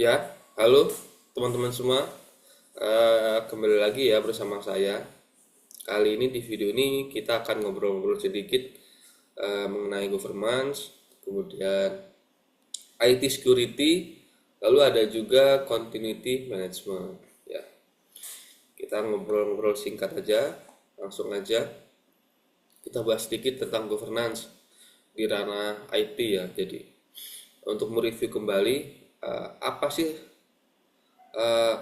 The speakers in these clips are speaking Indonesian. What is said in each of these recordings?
Ya, halo teman-teman semua. Kembali lagi ya bersama saya. Kali ini di video ini kita akan ngobrol-ngobrol sedikit mengenai governance, kemudian IT security, lalu ada juga continuity management. Ya, kita ngobrol-ngobrol singkat aja, langsung aja. Kita bahas sedikit tentang governance di ranah IT ya. Jadi untuk mereview kembali apa sih eh,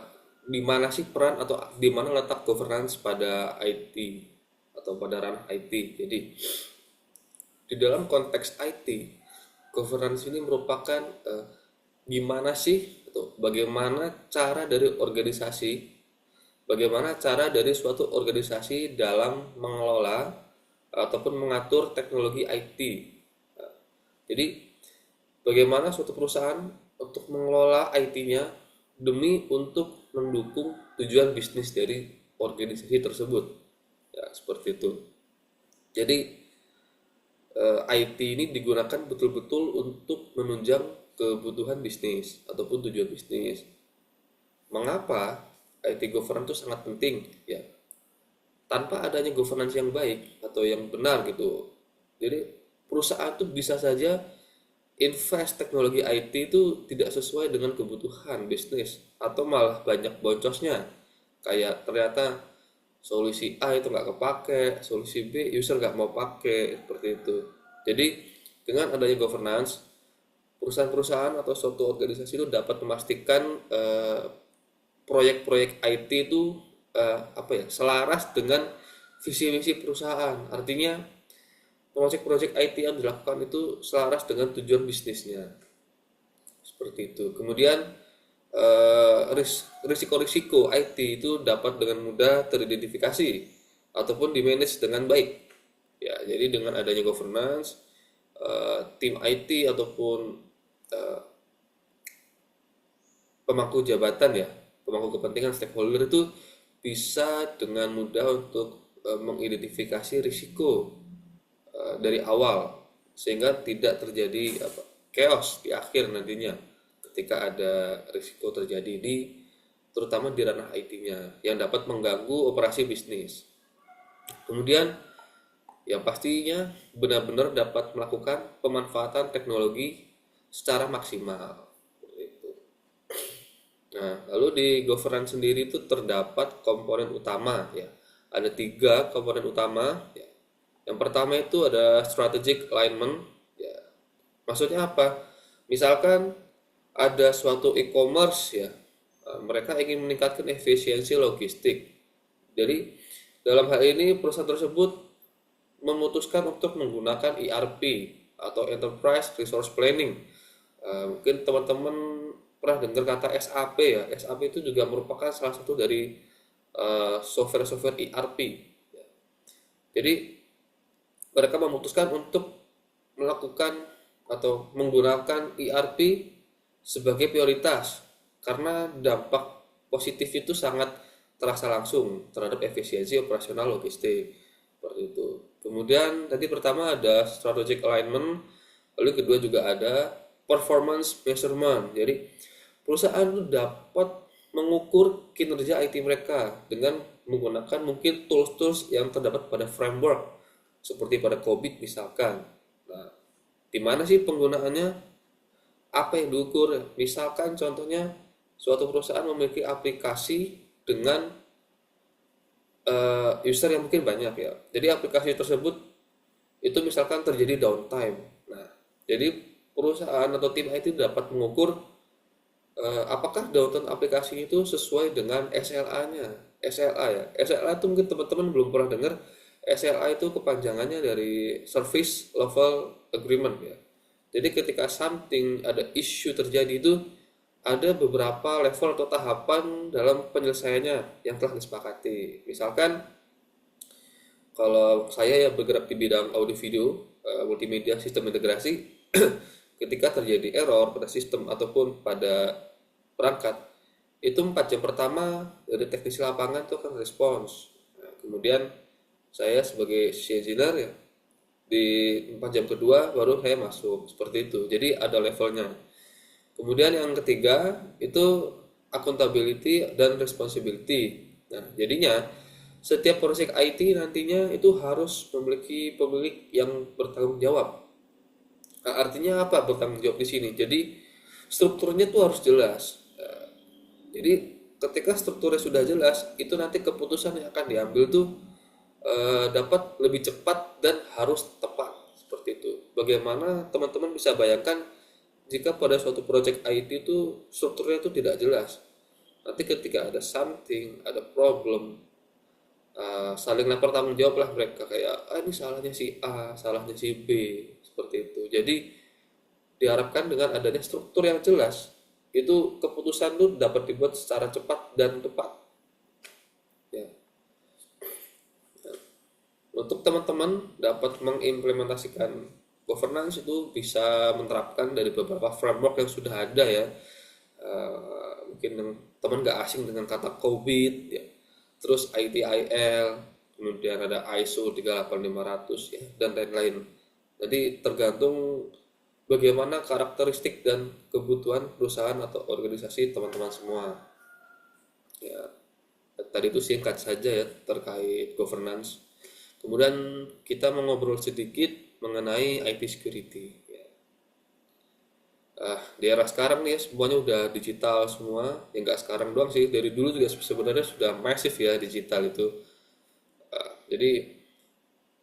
di mana sih peran atau di mana letak governance pada IT atau pada ranah IT. Jadi di dalam konteks IT, governance ini merupakan gimana sih atau bagaimana cara dari organisasi, bagaimana cara dari suatu organisasi dalam mengelola ataupun mengatur teknologi IT. Jadi bagaimana suatu perusahaan untuk mengelola IT-nya demi untuk mendukung tujuan bisnis dari organisasi tersebut. Ya, seperti itu. Jadi IT ini digunakan betul-betul untuk menunjang kebutuhan bisnis ataupun tujuan bisnis. Mengapa IT governance itu sangat penting? Ya, tanpa adanya governance yang baik atau yang benar gitu, jadi perusahaan itu bisa saja invest teknologi IT itu tidak sesuai dengan kebutuhan bisnis atau malah banyak boncosnya, kayak ternyata solusi A itu nggak kepake, solusi B user nggak mau pakai, seperti itu. Jadi dengan adanya governance, perusahaan-perusahaan atau suatu organisasi itu dapat memastikan proyek-proyek IT itu apa ya, selaras dengan visi misi perusahaan. Artinya proyek-proyek IT yang dilakukan itu selaras dengan tujuan bisnisnya, seperti itu. Kemudian risiko-risiko IT itu dapat dengan mudah teridentifikasi ataupun dimanage dengan baik. Ya, jadi dengan adanya governance, tim IT ataupun pemangku jabatan ya, pemangku kepentingan stakeholder itu bisa dengan mudah untuk mengidentifikasi risiko dari awal sehingga tidak terjadi chaos di akhir nantinya ketika ada risiko terjadi di terutama di ranah IT-nya yang dapat mengganggu operasi bisnis. Kemudian yang pastinya benar-benar dapat melakukan pemanfaatan teknologi secara maksimal. Nah, lalu di governance sendiri itu terdapat komponen utama ya. Ada tiga komponen utama ya. Yang pertama itu ada strategic alignment ya. Maksudnya apa? Misalkan ada suatu e-commerce ya, mereka ingin meningkatkan efisiensi logistik. Jadi dalam hal ini perusahaan tersebut memutuskan untuk menggunakan ERP atau Enterprise Resource Planning. Mungkin teman-teman pernah dengar kata SAP ya. SAP itu juga merupakan salah satu dari software-software ERP. Jadi mereka memutuskan untuk melakukan atau menggunakan ERP sebagai prioritas karena dampak positif itu sangat terasa langsung terhadap efisiensi operasional logistik, seperti itu. Kemudian tadi pertama ada strategic alignment, lalu kedua juga ada performance measurement. Jadi perusahaan itu dapat mengukur kinerja IT mereka dengan menggunakan mungkin tools-tools yang terdapat pada framework seperti pada COVID misalkan. Nah, di mana sih penggunaannya? Apa yang diukur? Misalkan contohnya suatu perusahaan memiliki aplikasi dengan user yang mungkin banyak ya. Jadi aplikasi tersebut itu misalkan terjadi downtime. Nah, jadi perusahaan atau tim IT dapat mengukur apakah downtime aplikasi itu sesuai dengan SLA-nya. SLA ya. SLA itu mungkin teman-teman belum pernah dengar. SLA itu kepanjangannya dari Service Level Agreement ya. Jadi ketika something ada isu terjadi itu ada beberapa level atau tahapan dalam penyelesaiannya yang telah disepakati. Misalkan kalau saya ya bergerak di bidang audio video, multimedia sistem integrasi, ketika terjadi error pada sistem ataupun pada perangkat, itu 4 jam pertama dari teknisi lapangan itu akan respons. Nah, kemudian saya sebagai engineer ya di 4 jam kedua baru saya masuk, seperti itu. Jadi ada levelnya. Kemudian yang ketiga itu accountability dan responsibility. Nah, jadinya setiap proyek IT nantinya itu harus memiliki pemilik yang bertanggung jawab. Nah, artinya apa bertanggung jawab di sini? Jadi strukturnya tuh harus jelas. Jadi ketika strukturnya sudah jelas, itu nanti keputusan yang akan diambil tuh dapat lebih cepat dan harus tepat seperti itu. Bagaimana teman-teman bisa bayangkan jika pada suatu project IT itu strukturnya itu tidak jelas. Nanti ketika ada something, ada problem, saling lempar tanggung jawab lah mereka kayak ini salahnya si A, salahnya si B seperti itu. Jadi diharapkan dengan adanya struktur yang jelas itu keputusan itu dapat dibuat secara cepat dan tepat. Ya. Untuk teman-teman dapat mengimplementasikan governance itu bisa menerapkan dari beberapa framework yang sudah ada ya. Mungkin yang teman nggak asing dengan kata COVID ya. Terus ITIL, kemudian ada ISO 38500 ya dan lain-lain. Jadi tergantung bagaimana karakteristik dan kebutuhan perusahaan atau organisasi teman-teman semua. Ya, tadi itu singkat saja ya terkait governance. Kemudian kita mau ngobrol sedikit mengenai IT security. Ya. Di era sekarang nih semuanya udah digital semua. Ya nggak sekarang doang sih, dari dulu juga sebenarnya sudah masif ya digital itu. Jadi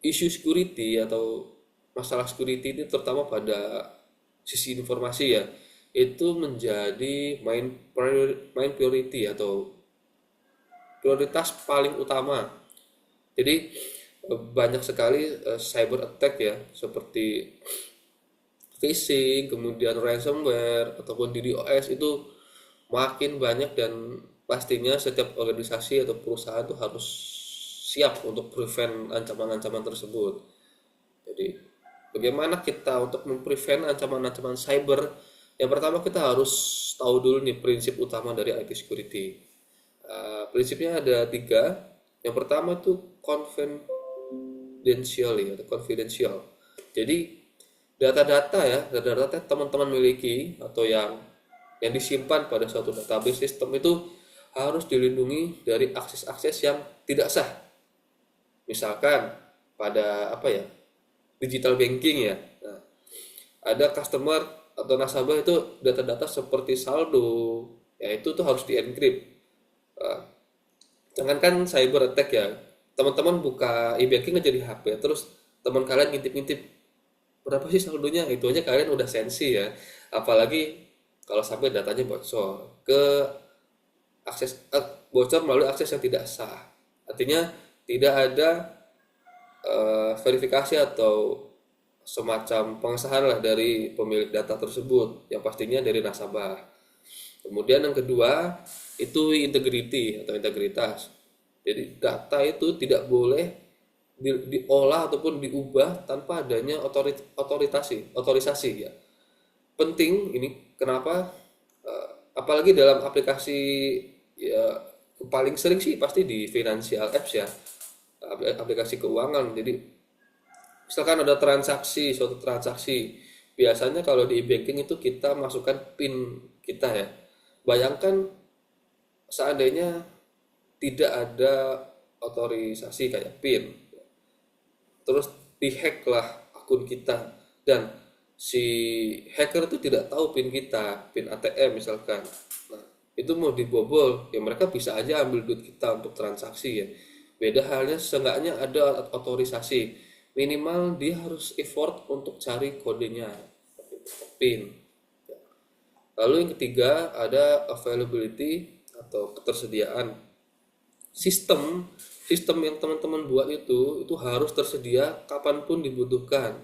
isu security atau masalah security ini terutama pada sisi informasi ya, itu menjadi main priority atau prioritas paling utama. Jadi banyak sekali cyber attack ya, seperti phishing, kemudian ransomware ataupun DDoS itu makin banyak dan pastinya setiap organisasi atau perusahaan itu harus siap untuk prevent ancaman-ancaman tersebut. Jadi bagaimana kita untuk memprevent ancaman-ancaman cyber? Yang pertama kita harus tahu dulu nih prinsip utama dari IT security. Prinsipnya ada tiga. Yang pertama itu confidential ya, atau confidential. Jadi data-data ya, data-data teman-teman miliki atau yang disimpan pada suatu database sistem itu harus dilindungi dari akses-akses yang tidak sah. Misalkan pada apa ya, digital banking ya. Nah, ada customer atau nasabah itu data-data seperti saldo, ya itu tuh harus di-encrypt. Jangankan cyber attack ya, teman-teman buka e-banking aja di HP, terus teman kalian ngintip-ngintip berapa sih saldonya, itu aja kalian udah sensi ya. Apalagi kalau sampai datanya bocor ke bocor melalui akses yang tidak sah. Artinya tidak ada verifikasi atau semacam pengesahan lah dari pemilik data tersebut, yang pastinya dari nasabah. Kemudian yang kedua itu integrity atau integritas. Jadi data itu tidak boleh diolah ataupun diubah tanpa adanya otorisasi ya. Penting ini kenapa? Apalagi dalam aplikasi ya, paling sering sih pasti di financial apps ya, aplikasi keuangan. Jadi misalkan ada suatu transaksi, biasanya kalau di e-banking itu kita masukkan PIN kita ya. Bayangkan seandainya tidak ada otorisasi kayak PIN, terus dihack lah akun kita, dan si hacker itu tidak tahu PIN kita, PIN ATM misalkan. Nah, itu mau dibobol, ya mereka bisa aja ambil duit kita untuk transaksi ya. Beda halnya seenggaknya ada otorisasi, minimal dia harus effort untuk cari kodenya, PIN. Lalu yang ketiga ada availability atau ketersediaan. Sistem yang teman-teman buat itu harus tersedia kapanpun dibutuhkan.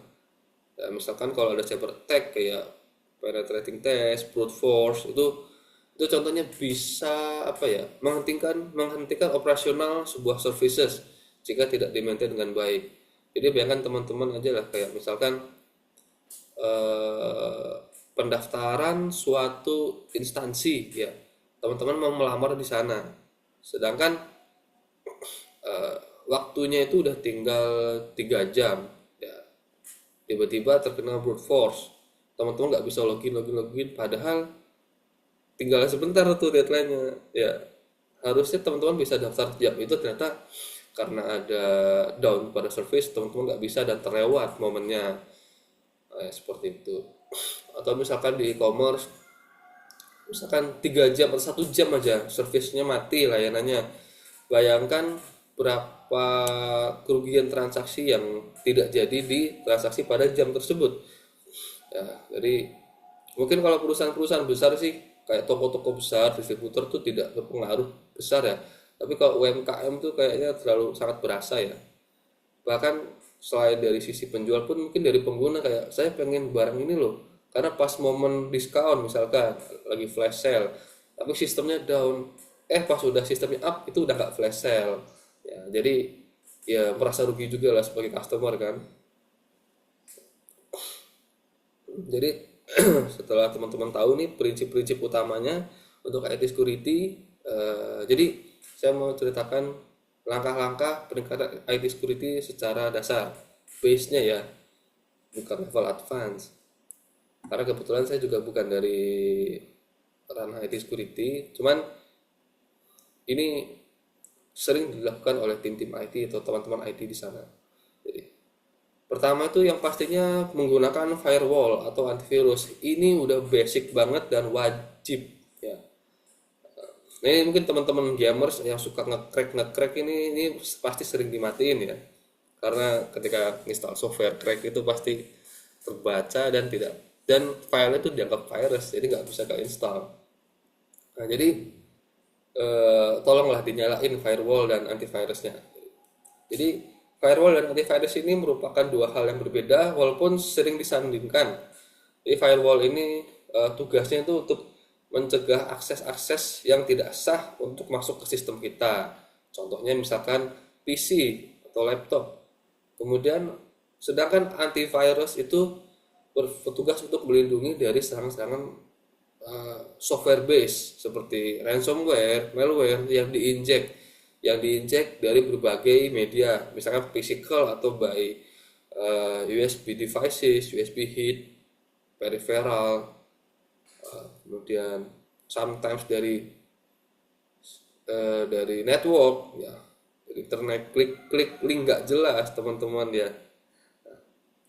Ya, misalkan kalau ada cyber attack kayak penetrating test, brute force, itu contohnya bisa apa ya, menghentikan operasional sebuah services jika tidak di-maintain dengan baik. Jadi bayangkan teman-teman aja lah, kayak misalkan pendaftaran suatu instansi ya, teman-teman mau melamar di sana, sedangkan waktunya itu udah tinggal 3 jam ya, tiba-tiba terkena brute force, teman-teman nggak bisa login, padahal tinggal sebentar tuh deadline-nya. Ya, harusnya teman-teman bisa daftar jam itu, ternyata karena ada down pada service teman-teman nggak bisa dan terlewat momennya. Seperti itu. Atau misalkan di e-commerce, misalkan 3 jam atau 1 jam aja servisnya mati layanannya, bayangkan berapa kerugian transaksi yang tidak jadi di transaksi pada jam tersebut. Ya, jadi mungkin kalau perusahaan-perusahaan besar sih kayak toko-toko besar, distributor tuh tidak berpengaruh besar ya. Tapi kalau UMKM tuh kayaknya terlalu sangat berasa ya. Bahkan selain dari sisi penjual pun mungkin dari pengguna, kayak saya pengen barang ini loh. Karena pas momen diskon misalkan lagi flash sale, tapi sistemnya down. Pas udah sistemnya up itu udah nggak flash sale. Ya, jadi ya merasa rugi juga lah sebagai customer kan. Jadi setelah teman-teman tahu nih prinsip-prinsip utamanya untuk IT security, jadi saya mau ceritakan langkah-langkah peningkatan IT security secara dasar, base-nya ya, bukan level advance. Karena kebetulan saya juga bukan dari ranah IT security, cuman ini sering dilakukan oleh tim-tim IT atau teman-teman IT di sana. Jadi pertama itu yang pastinya menggunakan firewall atau antivirus. Ini udah basic banget dan wajib ya. Nah, ini mungkin teman-teman gamers yang suka nge-crack ini pasti sering dimatiin ya. Karena ketika install software crack itu pasti terbaca dan file itu dianggap virus, jadi nggak bisa ke-install. Nah, jadi tolonglah dinyalain firewall dan antivirusnya. Jadi firewall dan antivirus ini merupakan dua hal yang berbeda walaupun sering disandingkan. Jadi firewall ini tugasnya itu untuk mencegah akses-akses yang tidak sah untuk masuk ke sistem kita. Contohnya misalkan PC atau laptop. Kemudian sedangkan antivirus itu bertugas untuk melindungi dari serangan-serangan software base seperti ransomware, malware yang diinjek dari berbagai media, misalkan physical atau by USB devices, USB head, peripheral, kemudian sometimes dari network ya, dari internet, klik link nggak jelas teman-teman ya.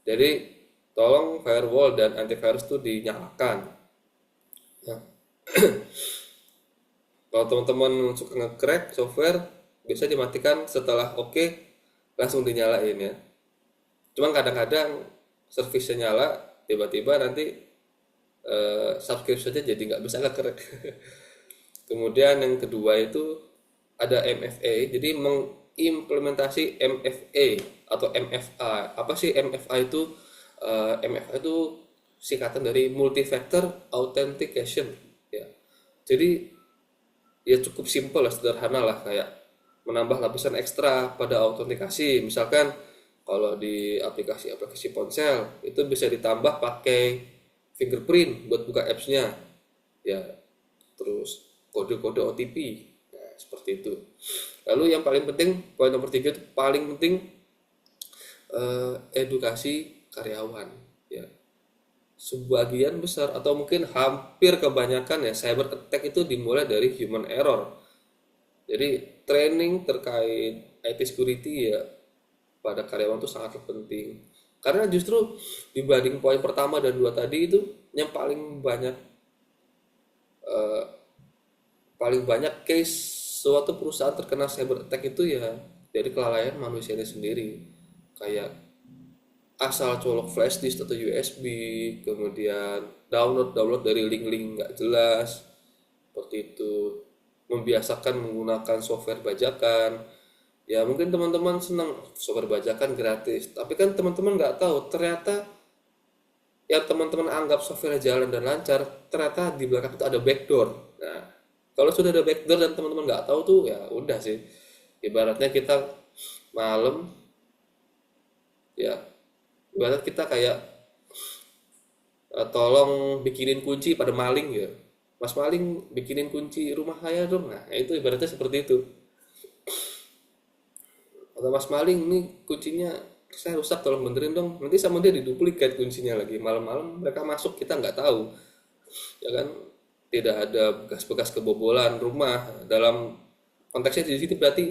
Jadi tolong firewall dan antivirus itu dinyalakan ya. Kalau teman-teman suka nge-crack software, bisa dimatikan setelah oke, langsung dinyalain ya. Cuman kadang-kadang servisnya nyala, tiba-tiba nanti subscription-nya jadi nggak bisa nge-crack. Kemudian yang kedua itu ada MFA, jadi mengimplementasi MFA atau MFA. Apa sih MFA itu? MFA itu singkatan dari multi-factor authentication ya. Jadi ya cukup simpel lah, sederhana lah, kayak menambah lapisan ekstra pada autentikasi. Misalkan kalau di aplikasi ponsel itu bisa ditambah pakai fingerprint buat buka apps-nya ya, terus kode-kode OTP. Nah, seperti itu. Lalu yang paling penting, poin nomor 3 itu paling penting, edukasi karyawan ya. Sebagian besar atau mungkin hampir kebanyakan ya cyber attack itu dimulai dari human error. Jadi training terkait IT security ya pada karyawan itu sangat penting. Karena justru dibanding poin pertama dan dua tadi itu yang paling banyak case suatu perusahaan terkena cyber attack itu ya dari kelalaian manusianya sendiri. Kayak asal colok flash disk atau USB, kemudian download dari link-link nggak jelas, seperti itu. Membiasakan menggunakan software bajakan. Ya mungkin teman-teman senang software bajakan gratis, tapi kan teman-teman nggak tahu ternyata yang teman-teman anggap software jalan dan lancar, ternyata di belakang itu ada backdoor. Nah, kalau sudah ada backdoor dan teman-teman nggak tahu tuh ya udah sih. Ibaratnya kita malam ya, ibarat kita kayak tolong bikinin kunci pada maling ya. Mas maling bikinin kunci rumah saya dong. Nah, itu ibaratnya seperti itu. Atau mas maling nih kuncinya saya rusak, tolong benerin dong. Nanti sama dia diduplikat kuncinya lagi. Malam-malam mereka masuk, kita nggak tahu. Ya kan? tidak ada bekas-bekas kebobolan rumah. Dalam konteksnya di sini berarti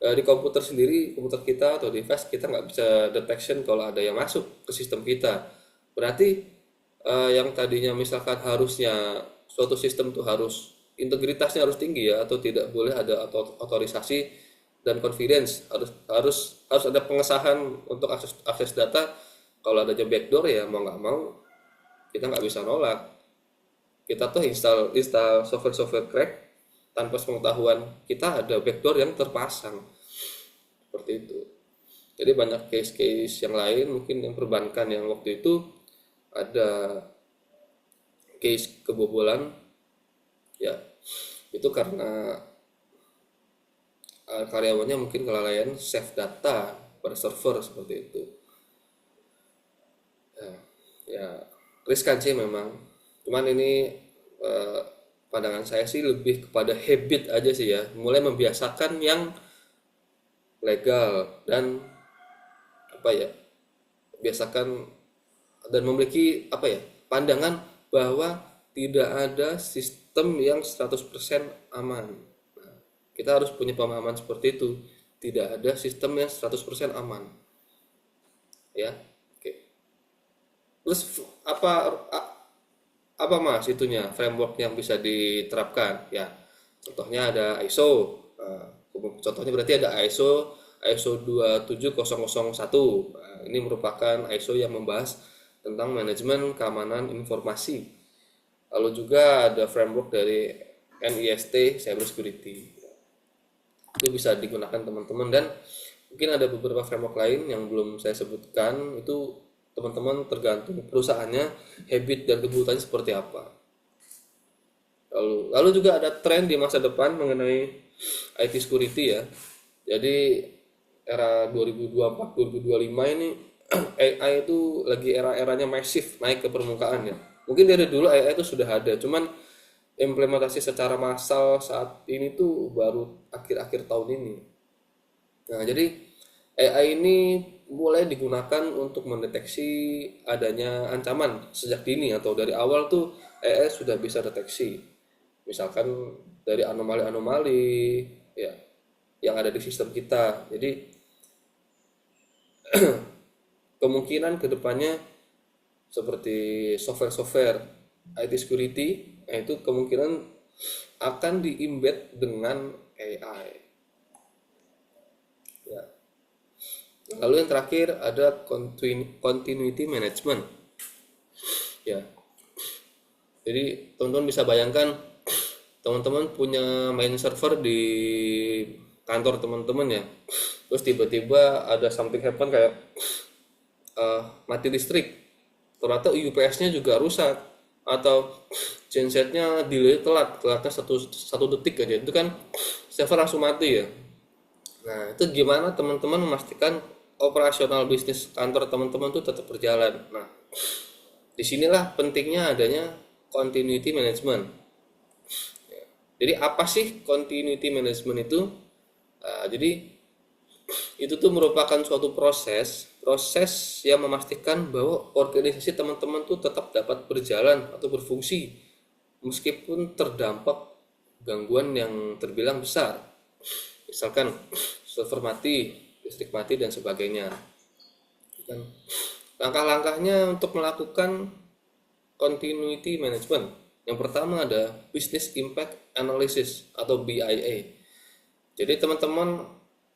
di komputer sendiri, komputer kita atau device kita nggak bisa detection kalau ada yang masuk ke sistem kita. Berarti yang tadinya misalkan harusnya suatu sistem tuh harus integritasnya harus tinggi ya, atau tidak boleh ada otorisasi dan confidence, harus ada pengesahan untuk akses data. Kalau ada backdoor ya mau nggak mau kita nggak bisa nolak. Kita tuh install software crack tanpa pengetahuan kita ada backdoor yang terpasang seperti itu. Jadi banyak case-case yang lain, mungkin yang perbankan yang waktu itu ada case kebobolan ya, itu karena karyawannya mungkin kelalaian save data pada server seperti itu. Ya riskan sih memang, cuman ini pandangan saya sih lebih kepada habit aja sih ya, mulai membiasakan yang legal dan apa ya, biasakan dan memiliki apa ya, pandangan bahwa tidak ada sistem yang 100% aman. Nah, kita harus punya pemahaman seperti itu, tidak ada sistem yang 100% aman ya. Oke, terus apa mas itunya framework yang bisa diterapkan ya, contohnya ada ISO. Contohnya berarti ada ISO 27001. Ini merupakan ISO yang membahas tentang manajemen keamanan informasi. Lalu juga ada framework dari NIST Cyber Security, itu bisa digunakan teman-teman, dan mungkin ada beberapa framework lain yang belum saya sebutkan. Itu teman-teman tergantung perusahaannya, habit dan kebutuhannya seperti apa. Lalu juga ada tren di masa depan mengenai IT security ya. Jadi era 2024-2025 ini AI itu lagi era-eranya masif naik ke permukaan ya. Mungkin dari dulu AI itu sudah ada, cuman implementasi secara massal saat ini tuh baru akhir-akhir tahun ini. Nah, jadi AI ini mulai digunakan untuk mendeteksi adanya ancaman sejak dini, atau dari awal tuh AI sudah bisa deteksi. Misalkan dari anomali-anomali ya yang ada di sistem kita. Jadi kemungkinan kedepannya seperti software IT security, itu kemungkinan akan di-embed dengan AI. Ya. Lalu yang terakhir ada continuity management. Ya. Jadi teman-teman bisa bayangkan, teman-teman punya main server di kantor teman-teman ya. Terus tiba-tiba ada something happen kayak mati listrik, ternyata UPS-nya juga rusak, atau gensetnya delay telatnya satu detik aja, itu kan server langsung mati ya. Nah, itu gimana teman-teman memastikan operasional bisnis kantor teman-teman itu tetap berjalan. Nah, disinilah pentingnya adanya continuity management. Jadi apa sih continuity management itu? Jadi itu tuh merupakan suatu proses yang memastikan bahwa organisasi teman-teman tuh tetap dapat berjalan atau berfungsi meskipun terdampak gangguan yang terbilang besar. Misalkan server mati, listrik mati dan sebagainya. Dan langkah-langkahnya untuk melakukan continuity management, yang pertama ada business impact analysis atau BIA. Jadi teman-teman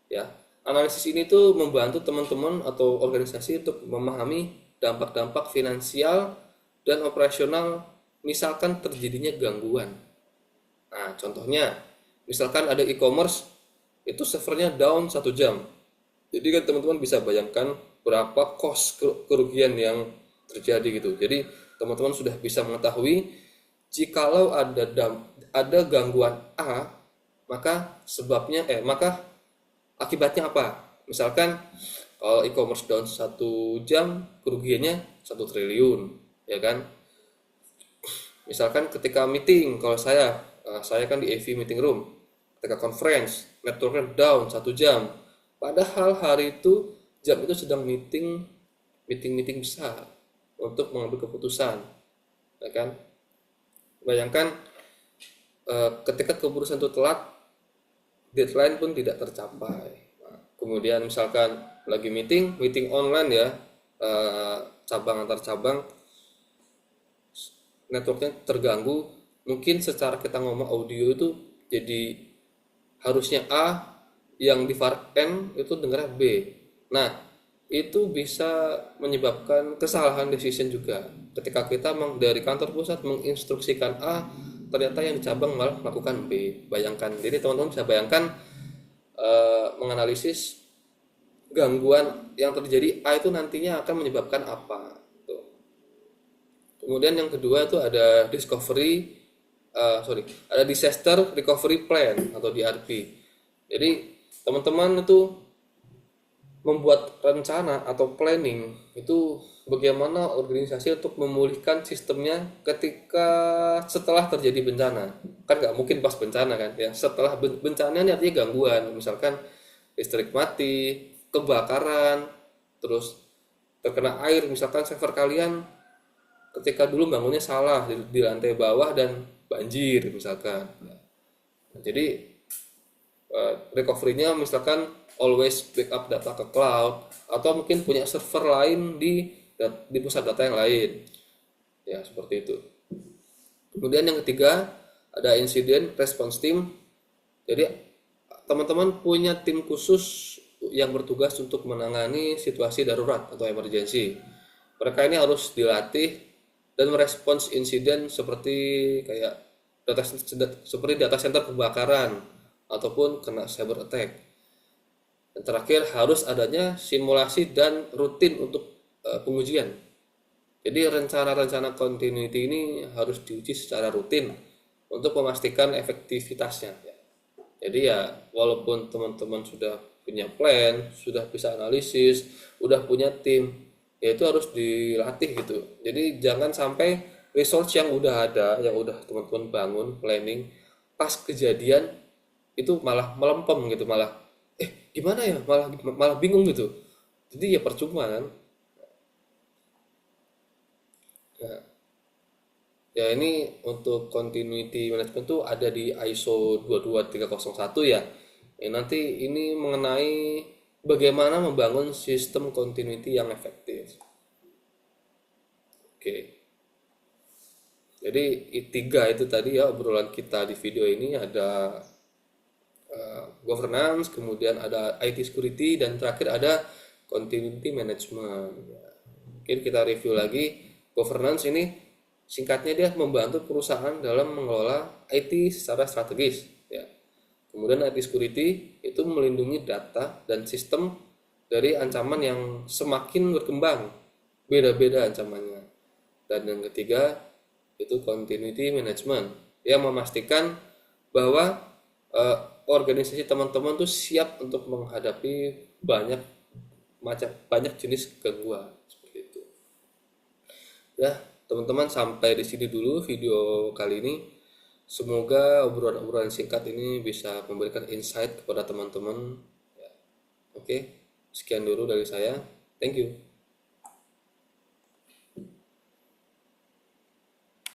ya, analisis ini tuh membantu teman-teman atau organisasi untuk memahami dampak-dampak finansial dan operasional misalkan terjadinya gangguan. Nah, contohnya misalkan ada e-commerce itu servernya down 1 jam. Jadi kan teman-teman bisa bayangkan berapa cost kerugian yang terjadi gitu. Jadi teman-teman sudah bisa mengetahui jikalau ada gangguan A, maka maka akibatnya apa. Misalkan kalau e-commerce down 1 jam, kerugiannya 1 triliun, ya kan. Misalkan ketika meeting, kalau saya kan di AV meeting room, ketika conference networknya down 1 jam, padahal hari itu jam itu sedang meeting besar untuk mengambil keputusan, ya kan. Bayangkan ketika keputusan itu telat, deadline pun tidak tercapai. Nah, kemudian misalkan lagi meeting online ya, cabang antar cabang, networknya terganggu, mungkin secara kita ngomong audio itu jadi harusnya A, yang di far end itu dengarnya B. Nah, itu bisa menyebabkan kesalahan decision juga. Ketika kita dari kantor pusat menginstruksikan A, ternyata yang di cabang malah melakukan B. Bayangkan, jadi teman-teman bisa bayangkan menganalisis gangguan yang terjadi A itu nantinya akan menyebabkan apa. Tuh. Kemudian yang kedua itu ada ada disaster recovery plan atau DRP. Jadi teman-teman itu membuat rencana atau planning itu bagaimana organisasi untuk memulihkan sistemnya ketika setelah terjadi bencana. Kan nggak mungkin pas bencana kan ya, setelah bencana ini artinya gangguan, misalkan listrik mati, kebakaran, terus terkena air, misalkan server kalian ketika dulu bangunnya salah di lantai bawah dan banjir misalkan. Jadi recovery-nya misalkan always backup data ke cloud, atau mungkin punya server lain di pusat data yang lain ya, seperti itu. Kemudian yang ketiga ada incident response team. Jadi teman-teman punya tim khusus yang bertugas untuk menangani situasi darurat atau emergency. Mereka ini harus dilatih dan merespons insiden seperti kayak data center kebakaran ataupun kena cyber attack. Dan terakhir harus adanya simulasi dan rutin untuk pengujian. Jadi rencana-rencana continuity ini harus diuji secara rutin untuk memastikan efektivitasnya. Jadi ya walaupun teman-teman sudah punya plan, sudah bisa analisis, sudah punya tim, ya itu harus dilatih gitu. Jadi jangan sampai resource yang udah ada, yang udah teman-teman bangun, planning, pas kejadian itu malah melempem gitu, malah gimana ya, malah bingung gitu. Jadi ya percuma kan. Nah, ya ini untuk continuity management tuh ada di ISO 22301 ya. Nanti ini mengenai bagaimana membangun sistem continuity yang efektif. Oke. Jadi tiga itu tadi ya obrolan kita di video ini, ada governance, kemudian ada IT security, dan terakhir ada continuity management. Mungkin kita review lagi. Governance ini singkatnya dia membantu perusahaan dalam mengelola IT secara strategis. Ya. Kemudian IT security itu melindungi data dan sistem dari ancaman yang semakin berkembang, beda-beda ancamannya. Dan yang ketiga itu continuity management yang memastikan bahwa organisasi teman-teman tuh siap untuk menghadapi banyak jenis gangguan seperti itu. Ya, teman-teman, sampai di sini dulu video kali ini. Semoga obrolan-obrolan singkat ini bisa memberikan insight kepada teman-teman. Ya. Oke, sekian dulu dari saya. Thank you.